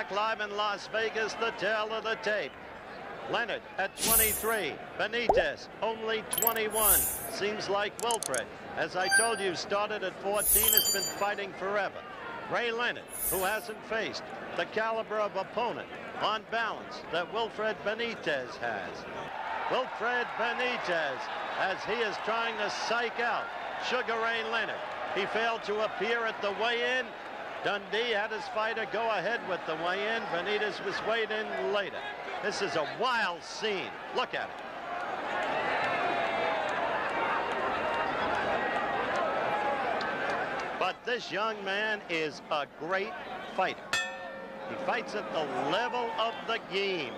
back live in Las Vegas, the tale of the tape. Leonard at 23. Benitez only 21. Seems like Wilfred, as I told you, started at 14, has been fighting forever. Ray Leonard, who hasn't faced the caliber of opponent on balance that Wilfred Benítez has. Wilfred Benítez, as he is trying to psych out Sugar Ray Leonard. He failed to appear at the weigh-in. Dundee had his fighter go ahead with the weigh-in. Benítez was weighed in later. This is a wild scene. Look at it. But this young man is a great fighter. He fights at the level of the game,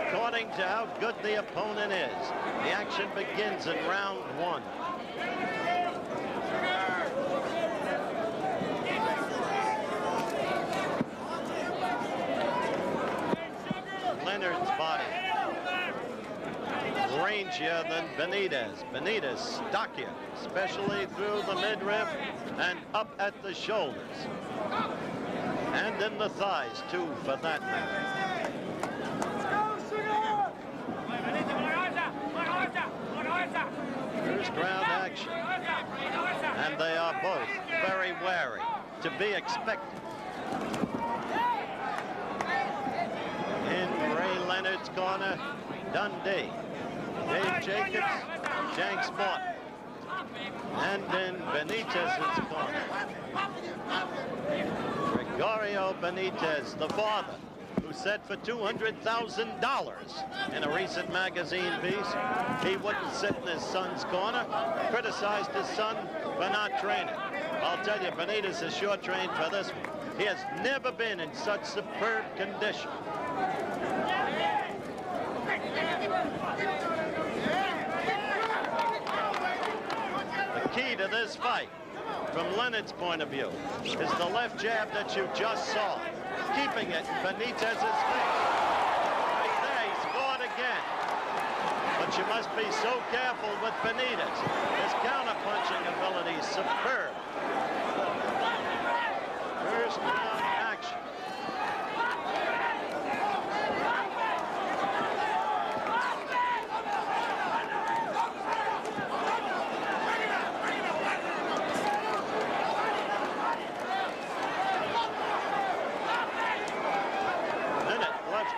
according to how good the opponent is. The action begins in round 1. Leonard's body rangier than Benitez. Benitez stockier, especially through the midriff and up at the shoulders. And in the thighs, too, for that matter. First round action. And they are both very wary, to be expected. In Ray Leonard's corner, Dundee. Dave Jacobs, Shanks Morton. And in Benitez's corner, Gregorio Benitez, the father, who said for $200,000 in a recent magazine piece, he wouldn't sit in his son's corner, criticized his son for not training. I'll tell you, Benitez is sure trained for this one. He has never been in such superb condition. The key to this fight, from Leonard's point of view, is the left jab that you just saw, keeping it in Benitez's face. Right there, he scored again. But you must be so careful with Benitez. His counter-punching ability is superb. First round action.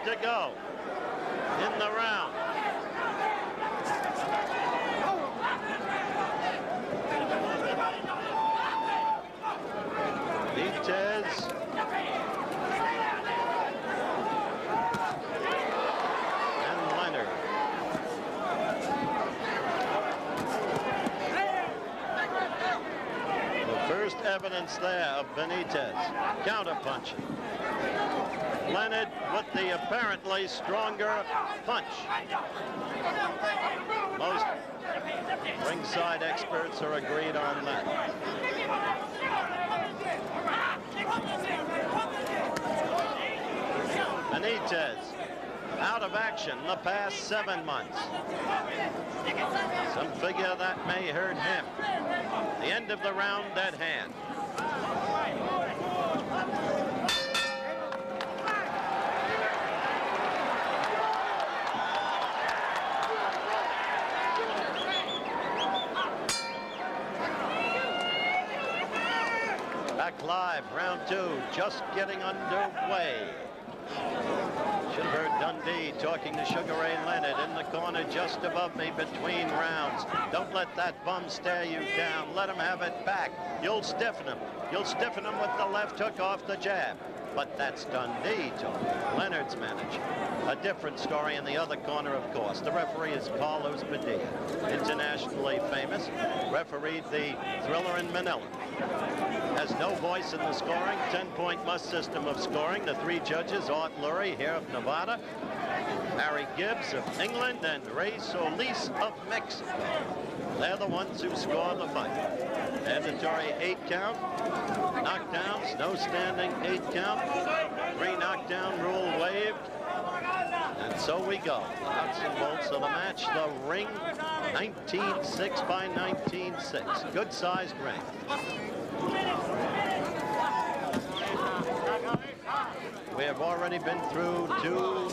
To go in the round. Benitez and Leonard. The first evidence there of Benitez counterpunching. Leonard with the apparently stronger punch. Most ringside experts are agreed on that. Benitez out of action the past 7 months. Some figure that may hurt him. The end of the round at hand. Back live, round 2, just getting underway. Should have heard Dundee talking to Sugar Ray Leonard in the corner just above me between rounds. Don't let that bum stare you down. Let him have it back. You'll stiffen him. You'll stiffen him with the left hook off the jab. But that's Dundee talking. Leonard's manager. A different story in the other corner, of course. The referee is Carlos Padilla, internationally famous. Refereed the Thriller in Manila. Has no voice in the scoring. 10-point must system of scoring. The 3 judges, Art Lurie here of Nevada, Harry Gibbs of England, and Ray Solis of Mexico. They're the ones who score the fight. Mandatory 8-count. Knockdowns, no standing 8-count. 3 knockdown rule waived. And so we go. The nuts and bolts of the match. The ring, 19-6 by 19-6. Good-sized ring. We have already been through 2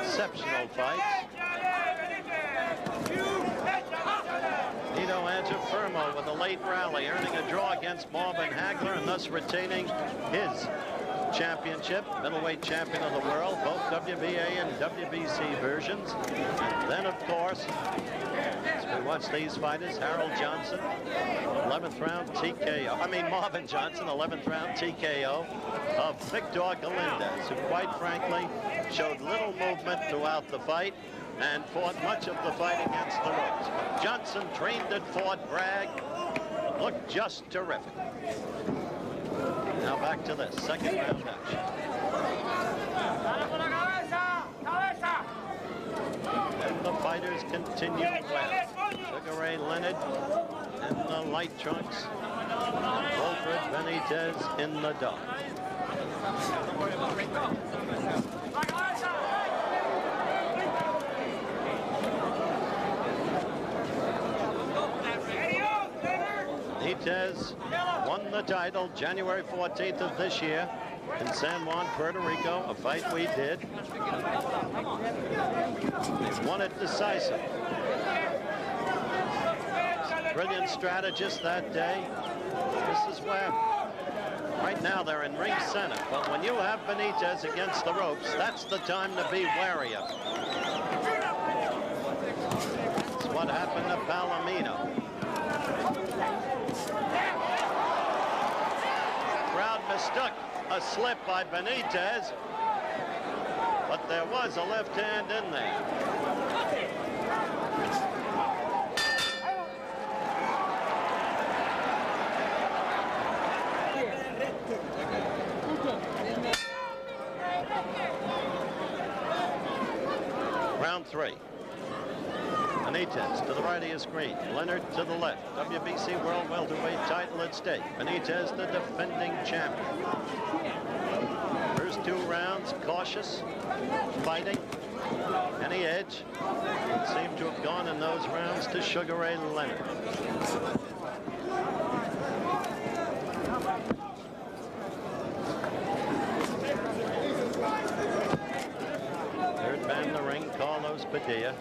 exceptional fights. Nito Angiafermo with a late rally, earning a draw against Marvin Hagler and thus retaining his championship, middleweight champion of the world, both WBA and WBC versions. And then, of course, as we watch these fighters, Harold Johnson, 11th round TKO. Marvin Johnson, 11th round TKO of Victor Galindez, who quite frankly showed little movement throughout the fight and fought much of the fight against the ropes. But Johnson trained at Fort Bragg, looked just terrific. Now back to this second round action. And the fighters continue well. Sugar Ray Leonard in the light trunks. Wilfred Benítez in the dark. Benítez won the title January 14th of this year in San Juan, Puerto Rico, a fight we did. He won it decisively. Brilliant strategist that day. This is where, right now they're in ring center, but when you have Benítez against the ropes, that's the time to be wary of. That's what happened to Palomino. Crowd mistook a slip by Benítez, but there was a left hand in there. Round 3. Benítez to the right of your screen. Leonard to the left. WBC World Welterweight title at stake. Benítez, the defending champion. First 2 rounds, cautious, fighting. Any edge would seem to have gone in those rounds to Sugar Ray Leonard. Third man in the ring, Carlos Padilla.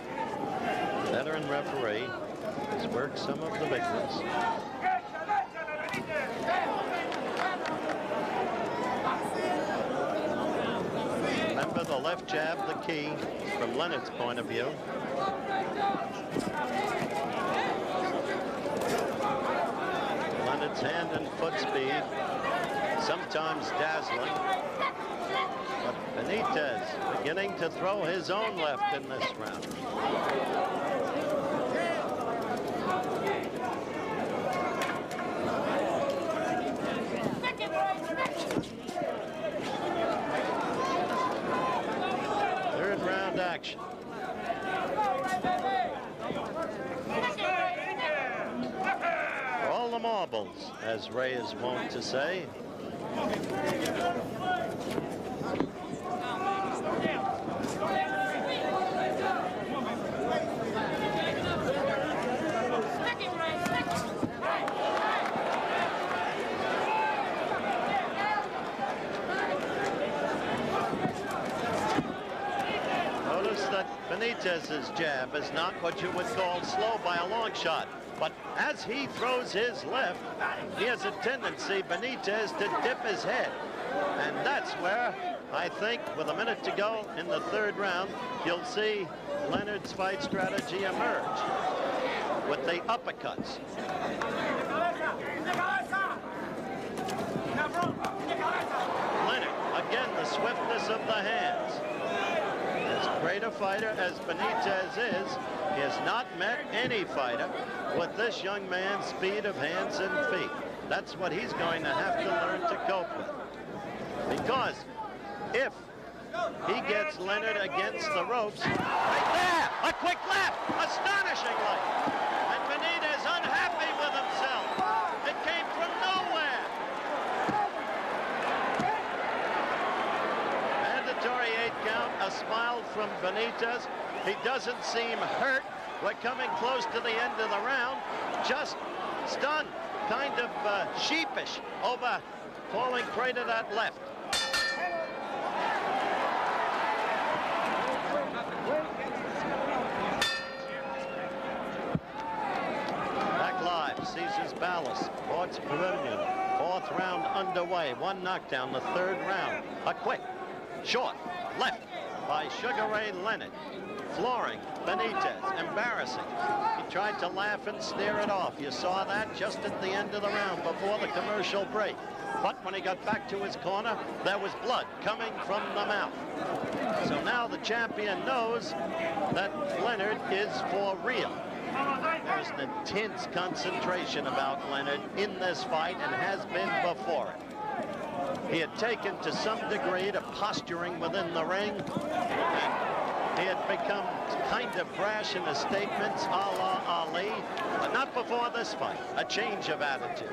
Veteran referee has worked some of the big ones. Remember, the left jab, the key from Leonard's point of view. Leonard's hand and foot speed, sometimes dazzling. But Benítez beginning to throw his own left in this round. Third round action. For all the marbles, as Ray is wont to say. Benítez's jab is not what you would call slow by a long shot, but as he throws his left, he has a tendency, Benítez, to dip his head. And that's where I think with a minute to go in the third round, you'll see Leonard's fight strategy emerge with the uppercuts. Leonard, again, the swiftness of the hands. As great a fighter as Benítez is, he has not met any fighter with this young man's speed of hands and feet. That's what he's going to have to learn to cope with. Because if he gets Leonard against the ropes, right there, a quick left, astonishingly. And Benítez unhappy with himself. It came from nowhere. Mandatory 8 count, a smile from Benítez. He doesn't seem hurt. We're coming close to the end of the round. Just stunned, kind of sheepish over falling prey to that left. Back live, Caesar's Palace, Ports Pavilion. 4th round underway. 1 knockdown, the 3rd round. A quick, short, left by Sugar Ray Leonard. Flooring Benitez, embarrassing. He tried to laugh and stare it off. You saw that just at the end of the round before the commercial break. But when he got back to his corner, there was blood coming from the mouth. So now the champion knows that Leonard is for real. There's an intense concentration about Leonard in this fight and has been before it. He had taken to some degree to posturing within the ring, and he had become kind of brash in his statements, a la Ali, but not before this fight. A change of attitude.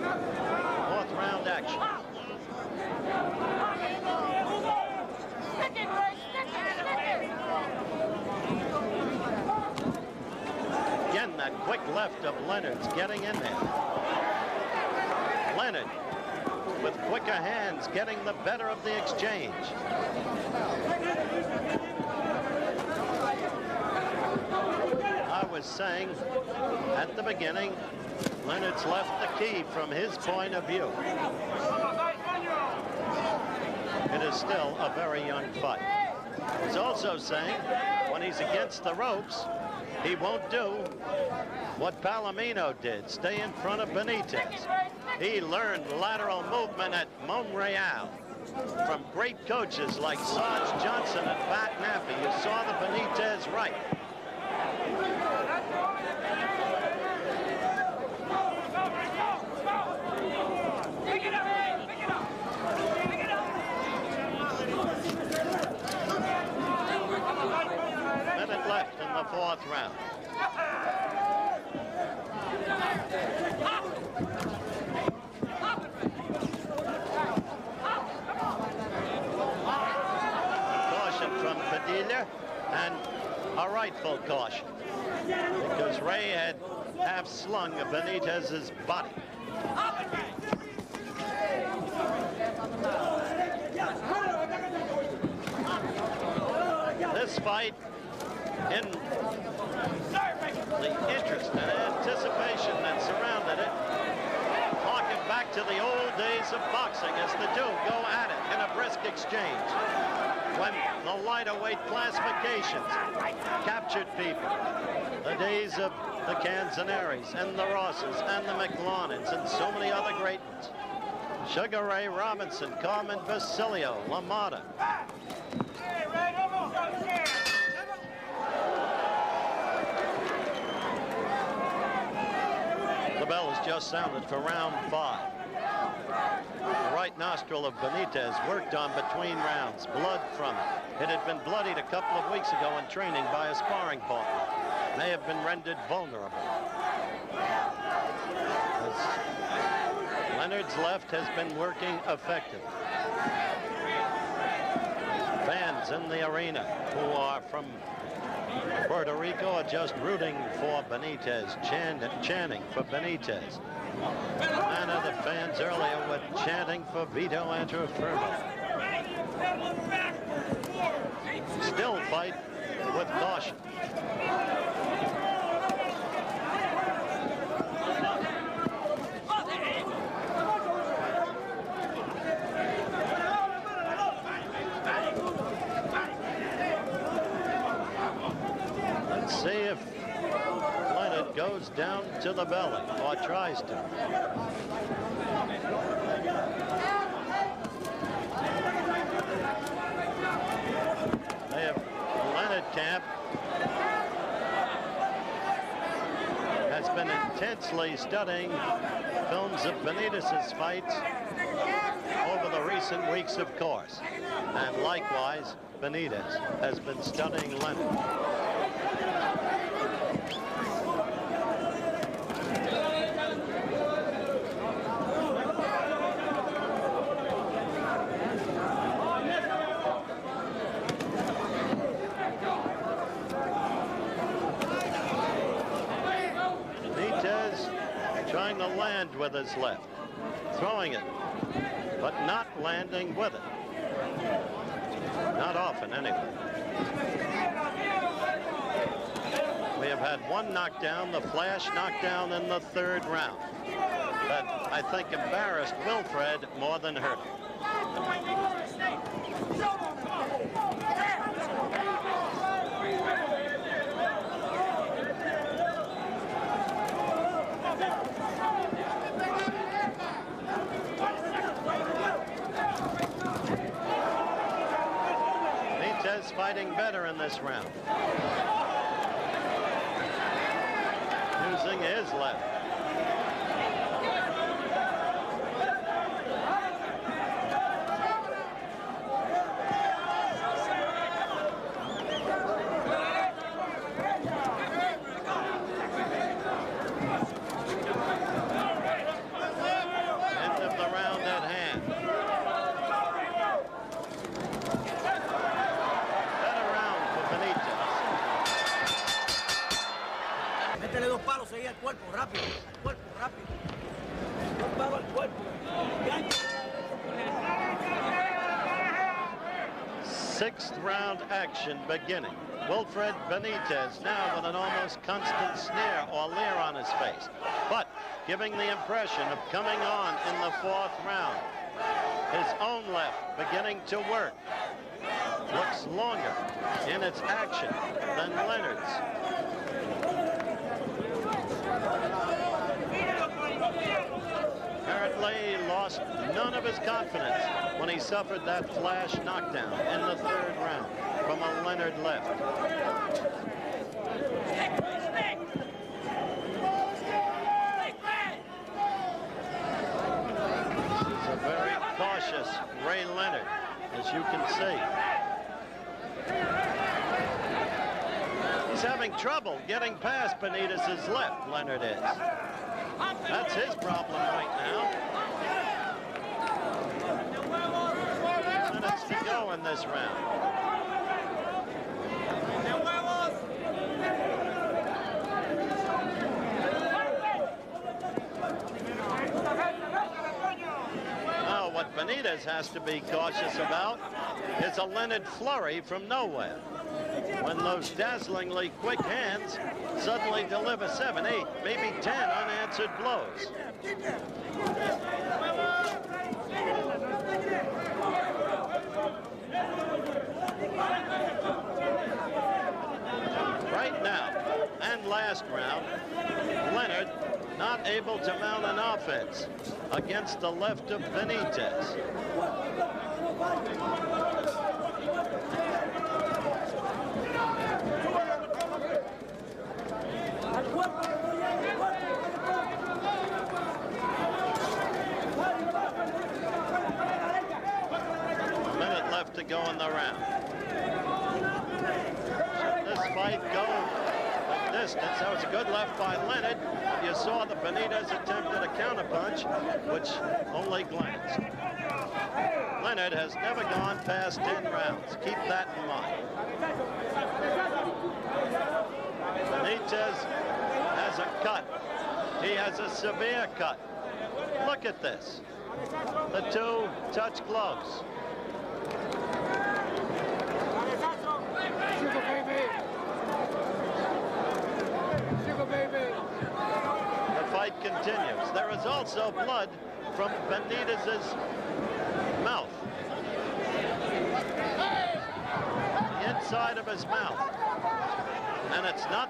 4th round action. Again, that quick left of Leonard's getting in there. Leonard, with quicker hands, getting the better of the exchange. I was saying at the beginning, Leonard's left the key from his point of view. It is still a very young fight. He's also saying when he's against the ropes, he won't do what Palomino did, stay in front of Benitez. He learned lateral movement at Montreal from great coaches like Sarge Johnson and Pat Nappy. You saw the Benitez right. Minute left in the 4th round. Caution from Padilla, and a rightful caution, because Ray had half slung Benitez's body. This fight, in the interest and anticipation that surrounded it, harking back to the old days of boxing as the two go at it in a brisk exchange, when the lighter weight classifications captured people. The days of the Canzonares and the Rosses and the McLaughlins and so many other great ones. Sugar Ray Robinson, Carmen Basilio, LaMotta. The bell has just sounded for round 5. The right nostril of Benitez worked on between rounds, blood from it. It had been bloodied a couple of weeks ago in training by a sparring partner. May have been rendered vulnerable. Leonard's left has been working effectively. Fans in the arena who are from Puerto Rico are just rooting for Benitez, chanting for Benitez. And other fans earlier were chanting for Vito Antuofermo. Still fight with caution. Let's see if Leonard goes down to the belly, or tries to. They have Leonard camp has been intensely studying films of Benitez's fights over the recent weeks, of course. And likewise, Benitez has been studying Leonard. Trying to land with his left, throwing it, but not landing with it. Not often, anyway. We have had one knockdown, the flash knockdown in the 3rd round. That, I think, embarrassed Wilfred more than hurt him. Benítez fighting better in this round. Using his left. End of the round at hand. Better round for Benítez. Métele 2 palos, seguía al cuerpo, rápido, rápido. 2 palos al cuerpo. 6th round action beginning. Wilfred Benítez now with an almost constant sneer or leer on his face, but giving the impression of coming on in the 4th round. His own left beginning to work. Looks longer in its action than Leonard's. Apparently lost none of his confidence when he suffered that flash knockdown in the 3rd round from a Leonard left. This is a very cautious Ray Leonard, as you can see. He's having trouble getting past Benitez's left, Leonard is. That's his problem right now. Minutes to go in this round. Now, what Benítez has to be cautious about is a Leonard flurry from nowhere. When those dazzlingly quick hands suddenly deliver 7, 8, maybe 10 unanswered blows. Right now, and last round, Leonard not able to mount an offense against the left of Benítez. To go in the round. Should this fight go the distance? That was a good left by Leonard. You saw the Benítez attempted a counterpunch, which only glanced. Leonard has never gone past 10 rounds. Keep that in mind. Benítez has a cut. He has a severe cut. Look at this. The 2 touch gloves. The fight continues. There is also blood from Benítez's mouth. The inside of his mouth. And it's not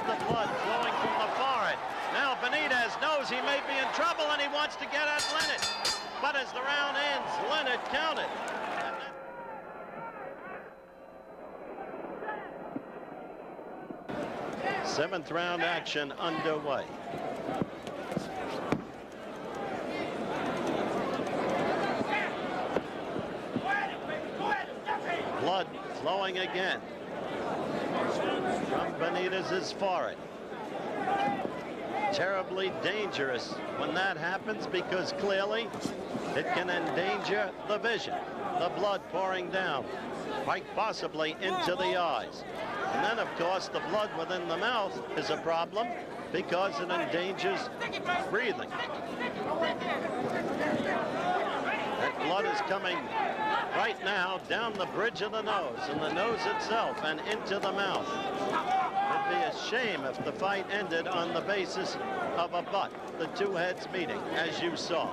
the blood flowing from the forehead. Now Benítez knows he may be in trouble and he wants to get at Leonard. But as the round ends, Leonard counted. 7th round action underway. Blood flowing again from Benítez's forehead. Terribly dangerous when that happens because clearly it can endanger the vision. The blood pouring down, quite possibly into the eyes. And then, of course, the blood within the mouth is a problem because it endangers breathing. That blood is coming right now down the bridge of the nose, and the nose itself, and into the mouth. It'd be a shame if the fight ended on the basis of a butt, the two heads meeting, as you saw.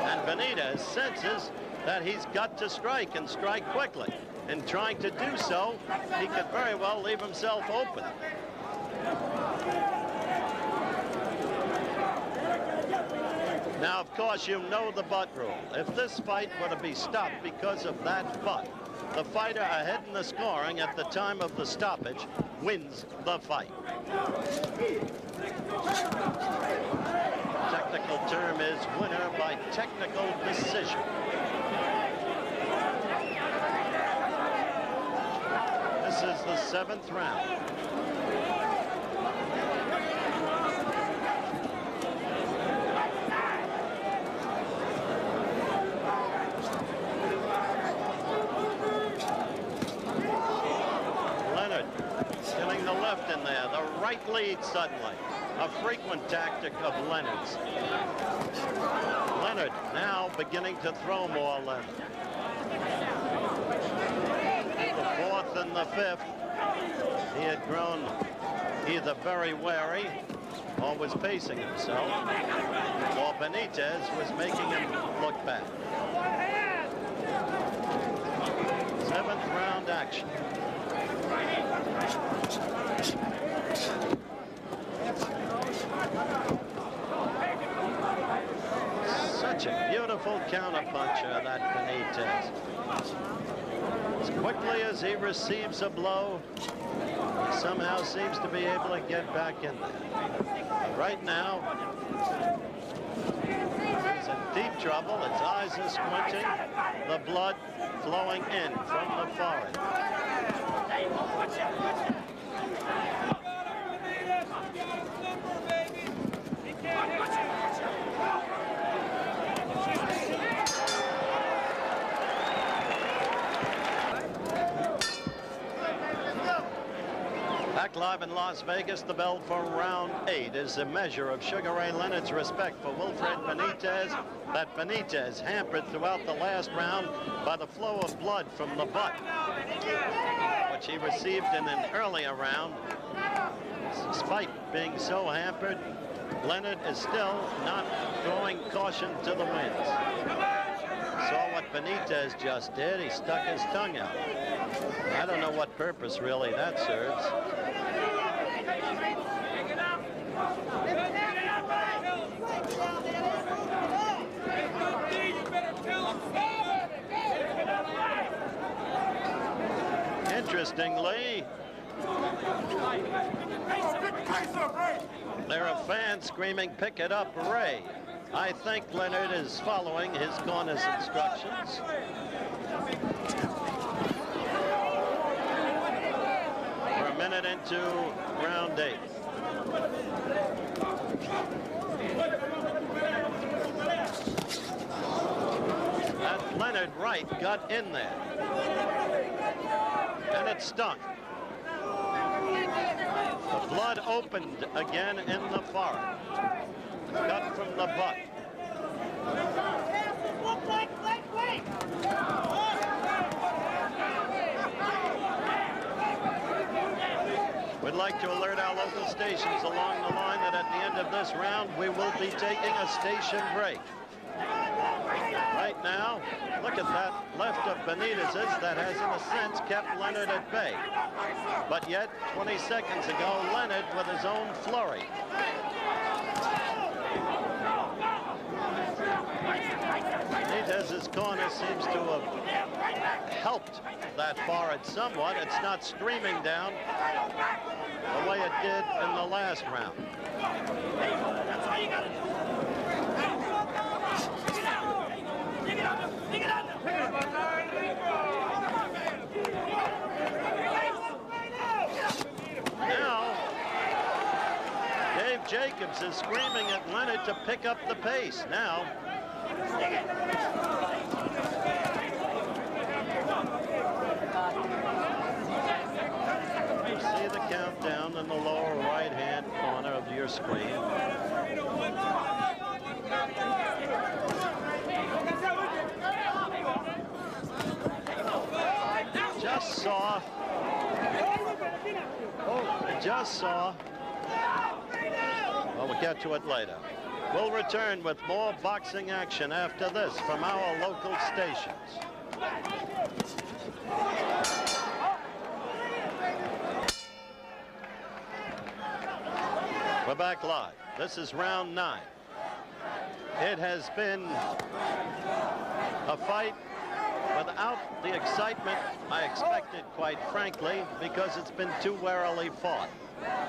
And Benitez senses that he's got to strike, and strike quickly. In trying to do so, he could very well leave himself open. Now, of course, you know the butt rule. If this fight were to be stopped because of that butt, the fighter ahead in the scoring at the time of the stoppage wins the fight. Technical term is winner by technical decision. This is the 7th round. Getting the left in there, the right lead suddenly. A frequent tactic of Leonard's. Leonard now beginning to throw more Leonard. The 4th and the 5th, he had grown either very wary or was pacing himself, or Benitez was making him look back. 7th round action. Such a beautiful counterpuncher, that Benitez. As quickly as he receives a blow, he somehow seems to be able to get back in there. Right now, he's in deep trouble. His eyes are squinting, the blood flowing in from the forehead. Back live in Las Vegas, the bell for round 8 is a measure of Sugar Ray Leonard's respect for Wilfred Benítez. That Benitez hampered throughout the last round by the flow of blood from the butt, which he received in an earlier round. Despite being so hampered, Leonard is still not throwing caution to the winds. Saw what Benitez just did. He stuck his tongue out. I don't know what purpose really that serves. Interestingly, there are fans screaming, "Pick it up, Ray." I think Leonard is following his corner's instructions. We're a minute into round 8. That Leonard right got in there. And it stung. The blood opened again in the forehead. Cut from the butt. We'd like to alert our local stations along the line that at the end of this round, we will be taking a station break. Right now, look at that left of Benitez's that has, in a sense, kept Leonard at bay. But yet, 20 seconds ago, Leonard with his own flurry. Benitez's corner seems to have helped that forehead somewhat. It's not streaming down the way it did in the last round. Now, Dave Jacobs is screaming at Leonard to pick up the pace. Now, you see the countdown in the lower right-hand corner of your screen. saw. Well, we'll get to it later. We'll return with more boxing action after this from our local stations. We're back live. This is round 9. It has been a fight without the excitement I expected, quite frankly, because it's been too warily fought.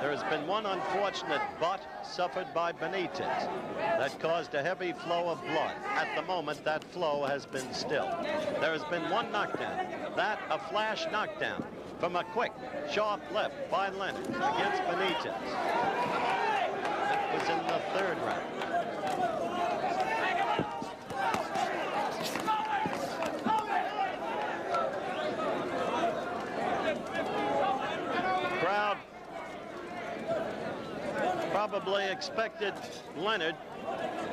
There has been one unfortunate butt suffered by Benitez that caused a heavy flow of blood. At the moment, that flow has been still. There has been one knockdown, that a flash knockdown from a quick, sharp left by Leonard against Benitez. It was in the 3rd round. Crowd probably expected Leonard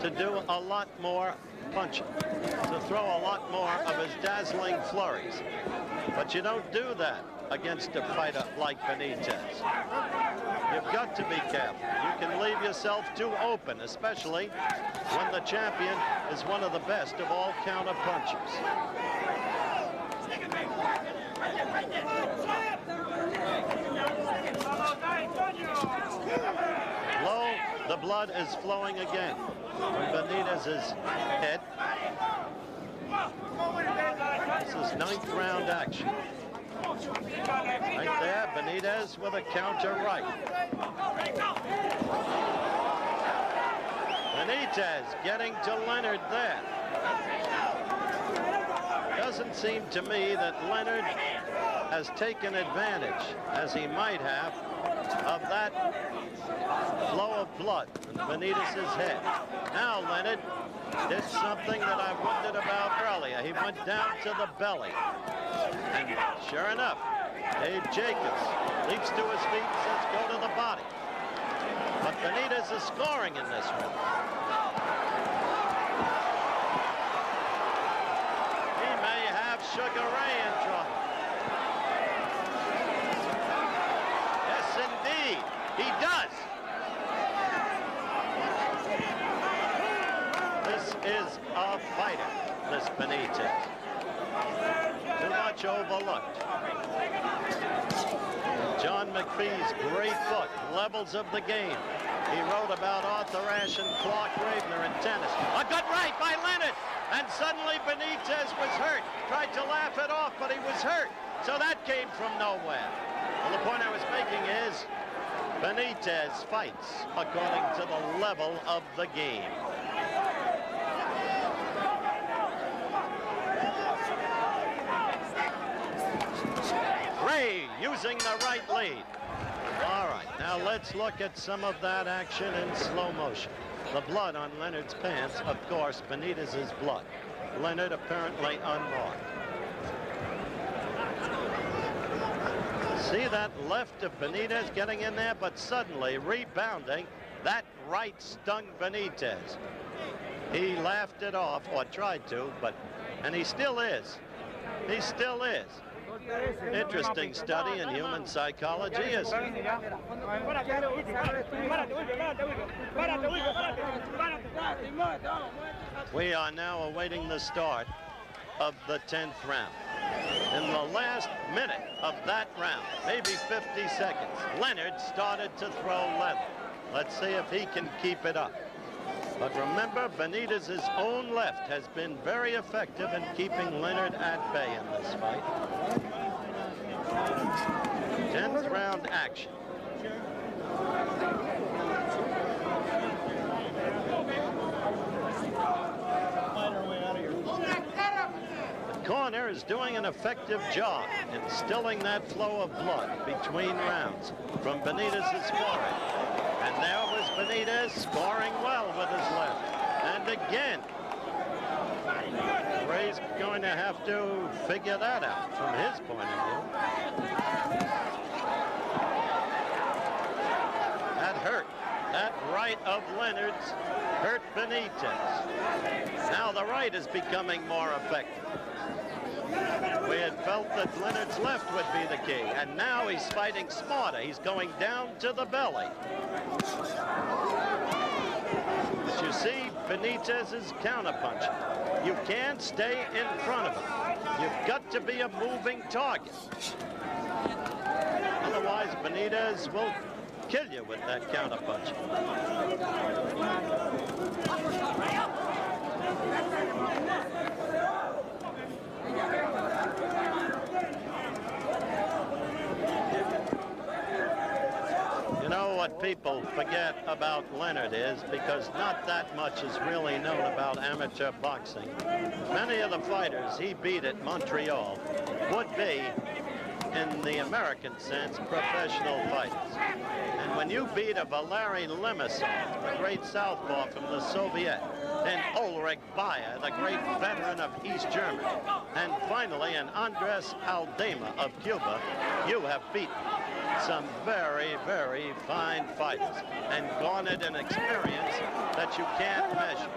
to do a lot more punching, to throw a lot more of his dazzling flurries. But you don't do that against a fighter like Benitez. You've got to be careful. You can leave yourself too open, especially when the champion is one of the best of all counter punchers. Low, the blood is flowing again from Benitez's head. This is 9th round action. Right there, Benitez with a counter right. Benitez getting to Leonard there. Doesn't seem to me that Leonard has taken advantage, as he might have, of that flow of blood in Benitez's head. Now Leonard did something that I wondered about earlier. He went down to the belly. And sure enough, Dave Jacobs leaps to his feet and says, go to the body. But Benitez is scoring in this one. He may have Sugar Ray in trouble. Yes, indeed, he does. This is a fighter, this Benitez. Too much overlooked. John McPhee's great book, Levels of the Game. He wrote about Arthur Ashe and Clark Gravener in tennis. A good right by Leonard. And suddenly Benitez was hurt. Tried to laugh it off, but he was hurt. So that came from nowhere. Well, the point I was making is Benitez fights according to the level of the game. Ray using the right lead. All right, now let's look at some of that action in slow motion. The blood on Leonard's pants, of course, Benitez's blood. Leonard apparently unmarked. See that left of Benitez getting in there, but suddenly rebounding, that right stung Benitez. He laughed it off, or tried to, and he still is. He still is. Interesting study in human psychology is we are now awaiting the start of the 10th round. In the last minute of that round, maybe 50 seconds, Leonard started to throw leather. Let's see if he can keep it up. But remember, Benitez's own left has been very effective in keeping Leonard at bay in this fight. 10th round action. The corner is doing an effective job in stilling that flow of blood between rounds from Benitez's forehead. And there was Benitez scoring well with his left. And again, Ray's going to have to figure that out from his point of view. That hurt. That right of Leonard's hurt Benitez. Now the right is becoming more effective. We had felt that Leonard's left would be the key, and now he's fighting smarter. He's going down to the belly. But you see Benitez's counterpunch. You can't stay in front of him. You've got to be a moving target. Otherwise, Benitez will kill you with that counterpunch. You know what people forget about Leonard is, because not that much is really known about amateur boxing. Many of the fighters he beat at Montreal would be, in the American sense, professional fighters. And when you beat a Valery Lemasov, the great southpaw from the Soviet, then Ulrich Bayer, the great veteran of East Germany, and finally an Andres Aldama of Cuba, you have beaten some very, very fine fighters and garnered an experience that you can't measure.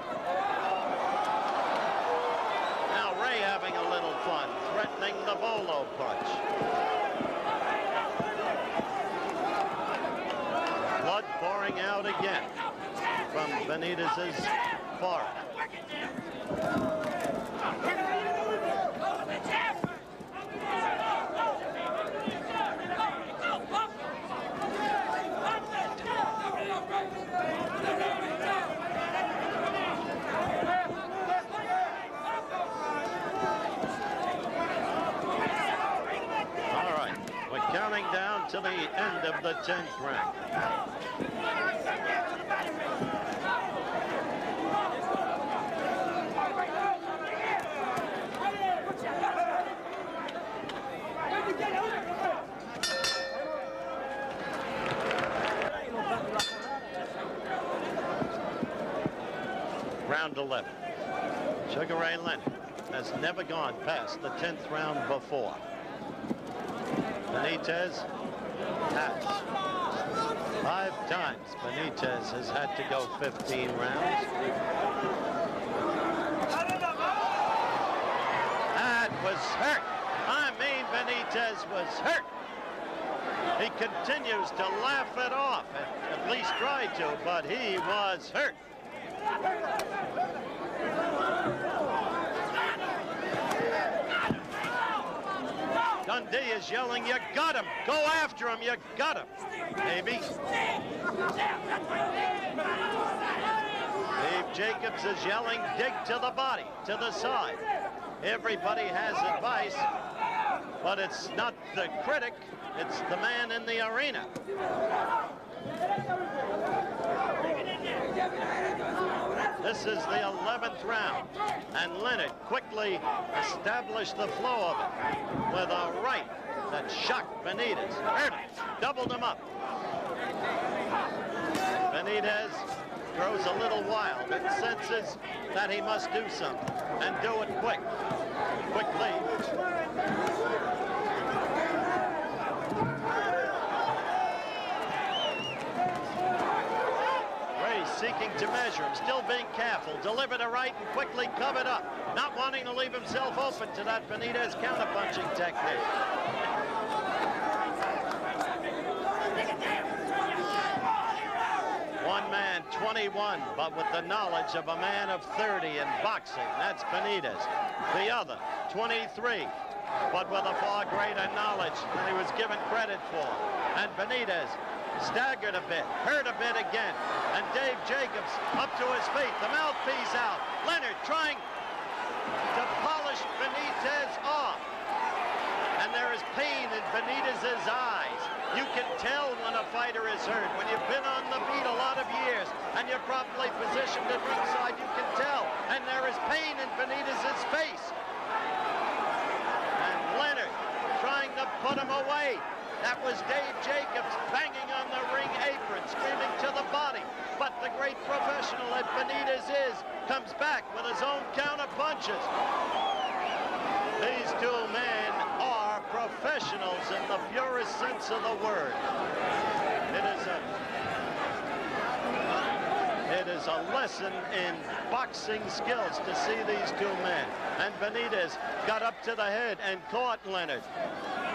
Now Ray having a little fun, threatening the bolo punch. Blood pouring out again from Benitez's forehead. Counting down to the end of the 10th round. Round 11. Sugar Ray Leonard has never gone past the 10th round before. Benitez has. 5 times Benitez has had to go 15 rounds. That was hurt. I mean, Benitez was hurt. He continues to laugh it off, at least try to, but he was hurt. Dundee is yelling, you got him. Go after him, you got him. Maybe. Dave Jacobs is yelling, dig to the body, to the side. Everybody has advice, but it's not the critic, it's the man in the arena. This is the 11th round, and Leonard quickly established the flow of it with a right that shocked Benitez. Hurt him, doubled him up. Benitez grows a little wild and senses that he must do something, and do it quickly. Seeking to measure him, still being careful, delivered a right and quickly covered up, not wanting to leave himself open to that Benitez counterpunching technique. One man, 21, but with the knowledge of a man of 30 in boxing. That's Benitez. The other, 23, but with a far greater knowledge than he was given credit for. And Benitez staggered a bit, hurt a bit again, and Dave Jacobs up to his feet, the mouthpiece out. Leonard trying to polish Benitez off. And there is pain in Benitez's eyes. You can tell when a fighter is hurt. When you've been on the beat a lot of years and you're properly positioned at ringside, you can tell. And there is pain in Benitez's face. And Leonard trying to put him away. That was Dave Jacobs banging on the ring apron, screaming to the body. But the great professional that Benitez is comes back with his own counter punches. These two men are professionals in the purest sense of the word. It is a lesson in boxing skills to see these two men. And Benitez got up to the head and caught Leonard,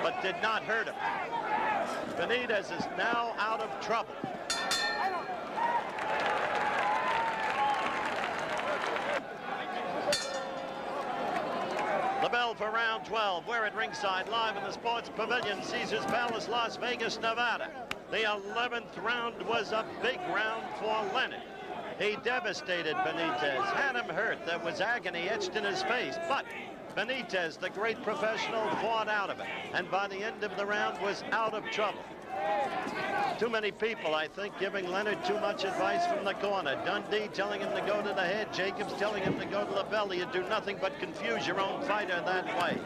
but did not hurt him. Benitez is now out of trouble. The bell for round 12. We're at ringside live in the Sports Pavilion, Caesars Palace, Las Vegas, Nevada. The 11th round was a big round for Leonard. He devastated Benitez, had him hurt. There was agony etched in his face, but Benitez, the great professional, fought out of it, and by the end of the round was out of trouble. Too many people, I think, giving Leonard too much advice from the corner. Dundee telling him to go to the head. Jacobs telling him to go to the belly. You do nothing but confuse your own fighter that way.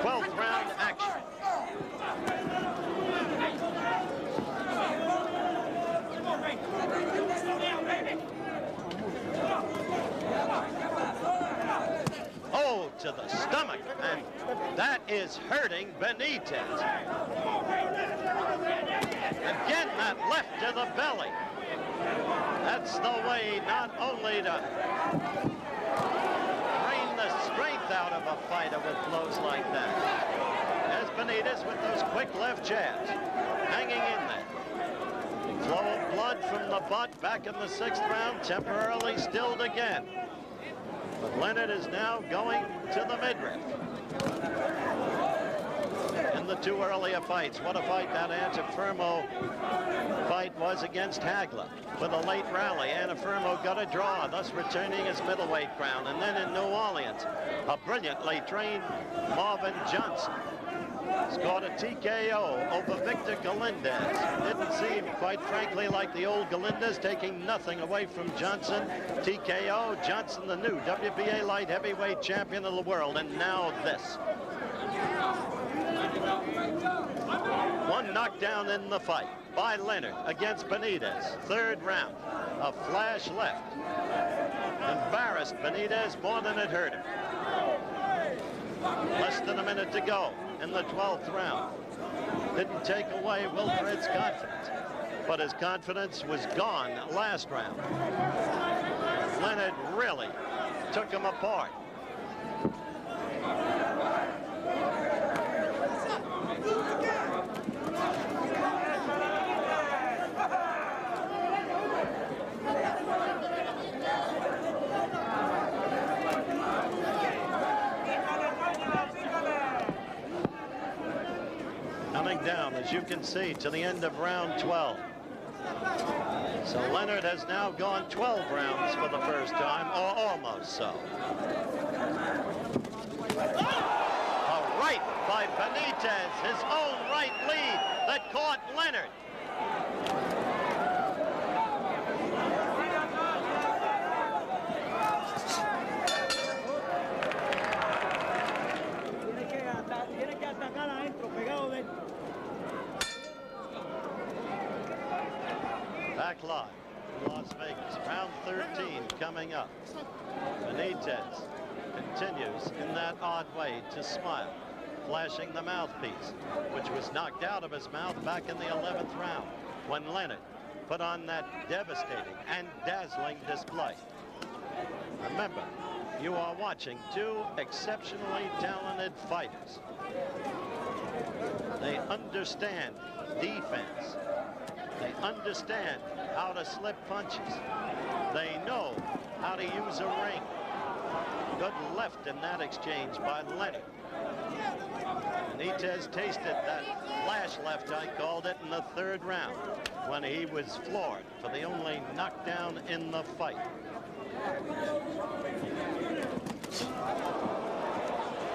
12th round action. Oh, to the stomach, and that is hurting Benitez. Again, that left to the belly. That's the way not only to drain the strength out of a fighter with blows like that. There's Benitez with those quick left jabs, hanging in there. Flow of blood from the butt back in the 6th round, temporarily stilled again. But Leonard is now going to the midriff. In the two earlier fights, what a fight that Antuofermo fight was against Hagler. With a late rally, Antuofermo got a draw, thus retaining his middleweight crown. And then in New Orleans, a brilliantly trained Marvin Johnson scored a TKO over Victor Galindez. Didn't seem, quite frankly, like the old Galindez, taking nothing away from Johnson. TKO, Johnson, the new WBA light heavyweight champion of the world, and now this. One knockdown in the fight by Leonard against Benitez. 3rd round, a flash left. Embarrassed Benitez more than it hurt him. Less than a minute to go in the 12th round. Didn't take away Wilfred's confidence, but his confidence was gone last round. Leonard really took him apart. Coming down, as you can see, to the end of round 12. So Leonard has now gone 12 rounds for the first time, or almost so. A right by Benitez, his own right lead that caught Leonard. Back live in Las Vegas, round 13 coming up. Benitez continues in that odd way to smile, flashing the mouthpiece, which was knocked out of his mouth back in the 11th round when Leonard put on that devastating and dazzling display. Remember, you are watching two exceptionally talented fighters. They understand defense. They understand how to slip punches. They know how to use a ring. Good left in that exchange by Leonard. Benitez tasted that flash left, I called it, in the 3rd round when he was floored for the only knockdown in the fight.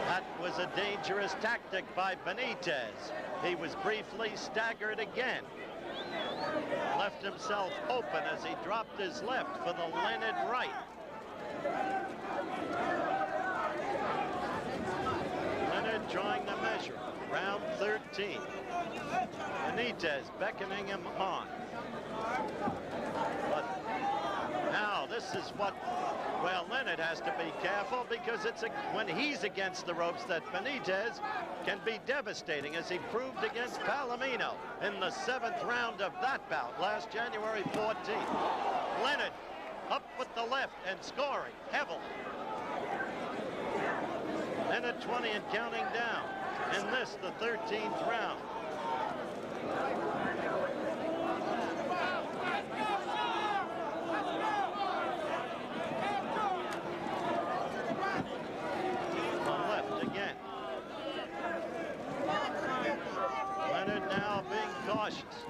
That was a dangerous tactic by Benitez. He was briefly staggered again. Left himself open as he dropped his left for the Leonard right. Leonard drawing the measure. Round 13. Benitez beckoning him on. But now this is what, well, Leonard has to be careful because it's when he's against the ropes that Benitez can be devastating, as he proved against Palomino in the 7th round of that bout last January 14th. Leonard up with the left and scoring heavily. Minute 20 and counting down. And this, the 13th round. The left again. Leonard now being cautious.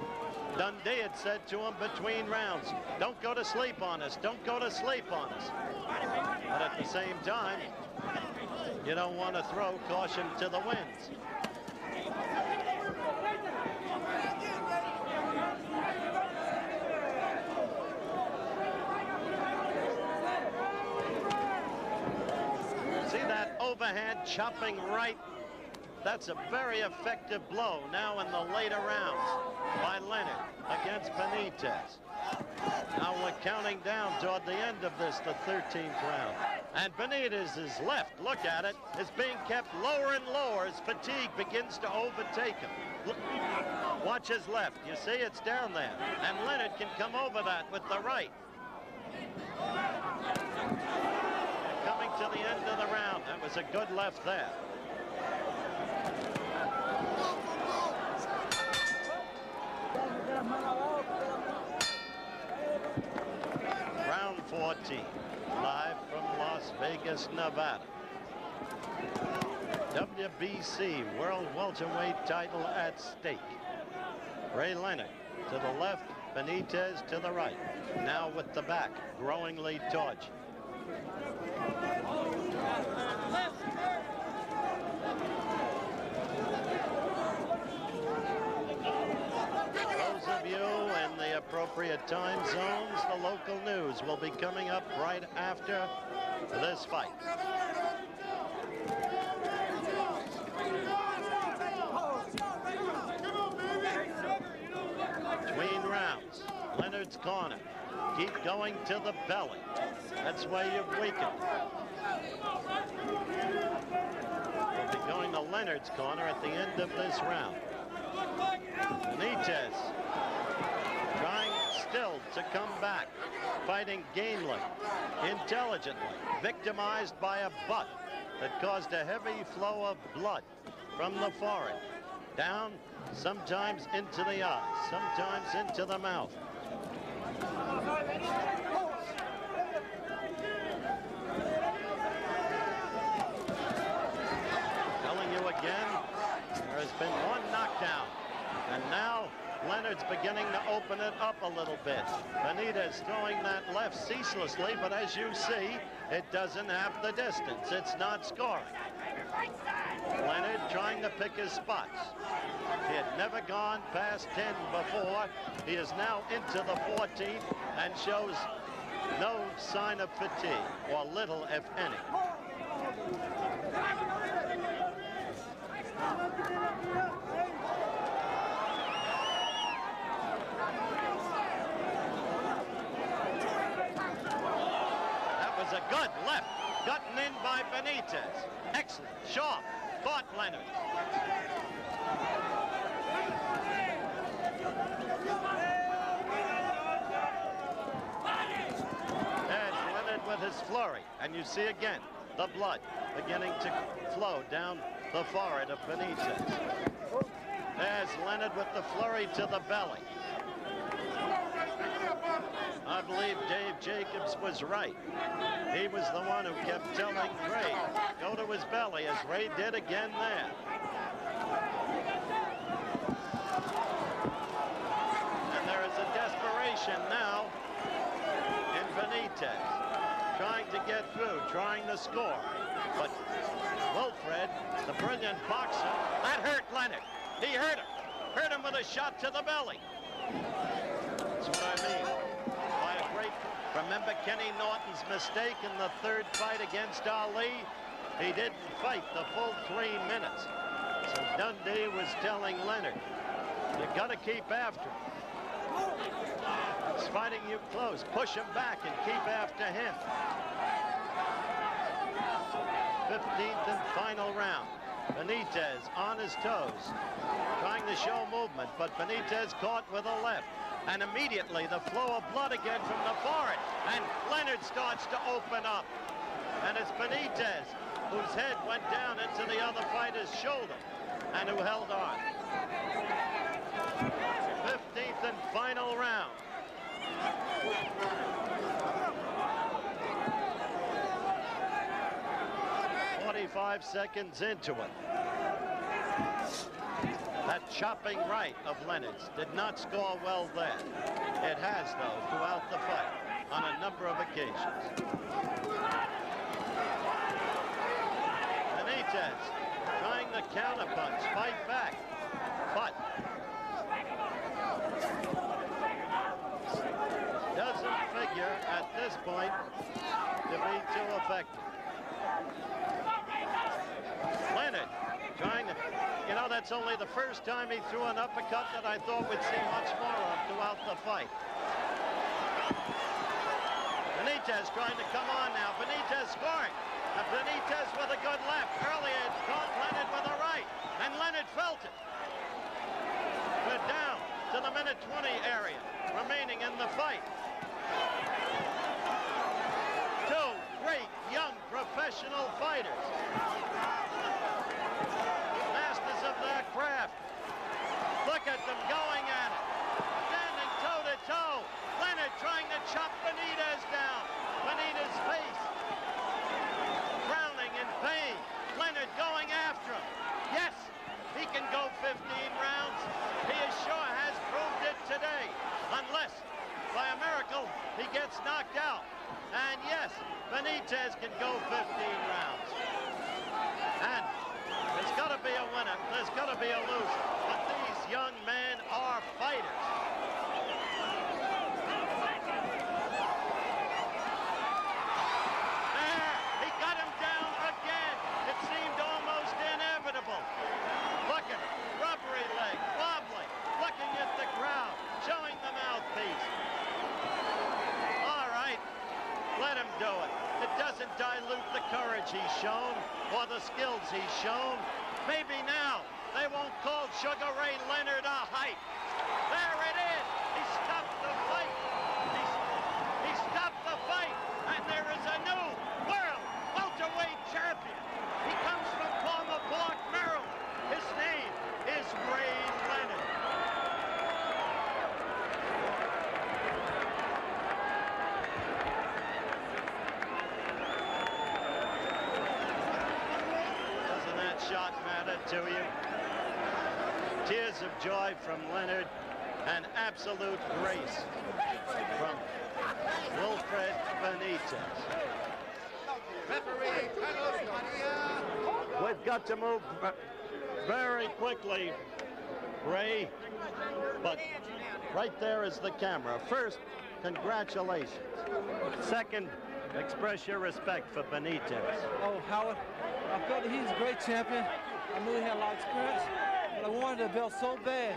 Dundee had said to him between rounds, don't go to sleep on us, don't go to sleep on us. But at the same time, you don't want to throw caution to the winds. See that overhand chopping right? That's a very effective blow now in the later rounds by Leonard against Benitez. Now we're counting down toward the end of this, the 13th round. And Benitez's left, look at it, is being kept lower and lower as fatigue begins to overtake him. Look, watch his left. You see it's down there. And Leonard can come over that with the right. Coming to the end of the round. That was a good left there. Round 14, live from Las Vegas, Nevada. WBC World Welterweight title at stake. Ray Leonard to the left, Benitez to the right. Now with the back, growingly torch. Those of you in the appropriate time zones, the local news will be coming up right after this fight. Between rounds, Leonard's corner. Keep going to the belly. That's where you've weakened. We'll be going to Leonard's corner at the end of this round. Benitez trying still to come back, fighting gamely, intelligently, victimized by a butt that caused a heavy flow of blood from the forehead, down, sometimes into the eyes, sometimes into the mouth. Telling you again, there has been one knockdown, and now Leonard's beginning to open it up a little bit. Benitez throwing that left ceaselessly, but as you see, it doesn't have the distance. It's not scoring. Leonard trying to pick his spots. He had never gone past 10 before. He is now into the 14th and shows no sign of fatigue, or little, if any. That was a good left, gotten in by Benitez. Excellent, sharp, caught Leonard. There's Leonard with his flurry, and you see again the blood beginning to flow down the forehead of Benitez. There's Leonard with the flurry to the belly. I believe Dave Jacobs was right. He was the one who kept telling Ray, go to his belly, as Ray did again there. And there is a desperation now in Benitez, trying to get through, trying to score. But Wilfred, the brilliant boxer, that hurt Leonard. He hurt him with a shot to the belly. That's what I mean. By a great, remember Kenny Norton's mistake in the third fight against Ali? He didn't fight the full 3 minutes. So Dundee was telling Leonard, you gotta keep after him. He's fighting you close. Push him back and keep after him. 15th and final round. Benitez on his toes, trying to show movement, but Benitez caught with a left. And immediately the flow of blood again from the forehead. And Leonard starts to open up. And it's Benitez, whose head went down into the other fighter's shoulder and who held on. 15th and final round. "45 seconds into it. That chopping right of Leonard's did not score well there. It has, though, throughout the fight on a number of occasions. Benitez trying the counterpunch, fight back, but doesn't figure at this point to be too effective. Leonard trying to, you know, that's only the first time he threw an uppercut that I thought we'd see much more of throughout the fight. Benitez trying to come on now. Benitez scoring. And Benitez with a good left. Earlier it caught Leonard with a right. And Leonard felt it. We're down to the minute 20 area remaining in the fight. Two great young professional fighters. Masters of their craft. Look at them going at it. Standing toe-to-toe. Leonard trying to chop Benitez down. Benitez's face frowning in pain. Leonard going after him. Yes, he can go 15 rounds. He sure has proved it today. Unless, by a miracle, he gets knocked out. And yes, Benitez can go 15 rounds. And there's got to be a winner. There's got to be a loser. But these young men are fighters. There, he got him down again. It seemed almost inevitable. Look at it. Rubbery leg, wobbling, looking at the crowd, showing the mouthpiece. All right, let him do it. It doesn't dilute the courage he's shown or the skills he's shown. Maybe now they won't call Sugar Ray Leonard a hype. There it is. He stopped the fight. He stopped the fight, and there is a new world welterweight champion. He comes from Palmer Park, Maryland. His name is Ray Leonard. Doesn't that shot matter to you? Tears of joy from Leonard and absolute grace from Wilfred Benítez. Referee Carlos Maria. We've got to move very quickly, Ray, but right there is the camera. First, congratulations. Second, express your respect for Benitez. Oh, Howard, I felt that he's a great champion. I knew he had a lot of experience, but I wanted the belt so bad.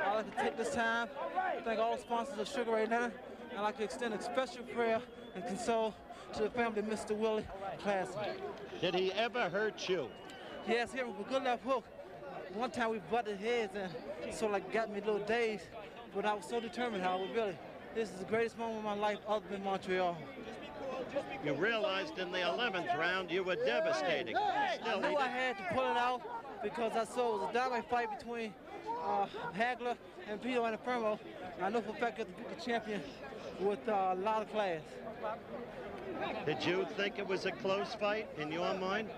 I'd like to take this time to thank all the sponsors of Sugar Ray Leonard, and I'd like to extend a special prayer and console to the family of Mr. Willie Classen. Did he ever hurt you? Yes, he hit me with a good left hook. One time we butted heads and sort of like got me a little dazed, but I was so determined, Howard, really. This is the greatest moment of my life other than Montreal. You realized in the 11th round you were devastating. Still, I knew I had to pull it out because I saw it was a dynamite fight between Hagler and Pito Antuofermo. I know for a fact that the champion with a lot of class. Did you think it was a close fight in your mind?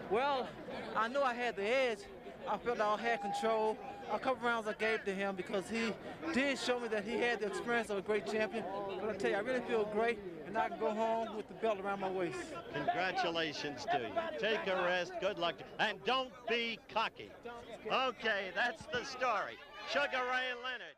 Well, I knew I had the edge. I felt I had control. A couple rounds I gave to him because he did show me that he had the experience of a great champion. But I tell you, I really feel great, and I can go home with the belt around my waist. Congratulations to you. Take a rest. Good luck. And don't be cocky. Okay, that's the story. Sugar Ray Leonard.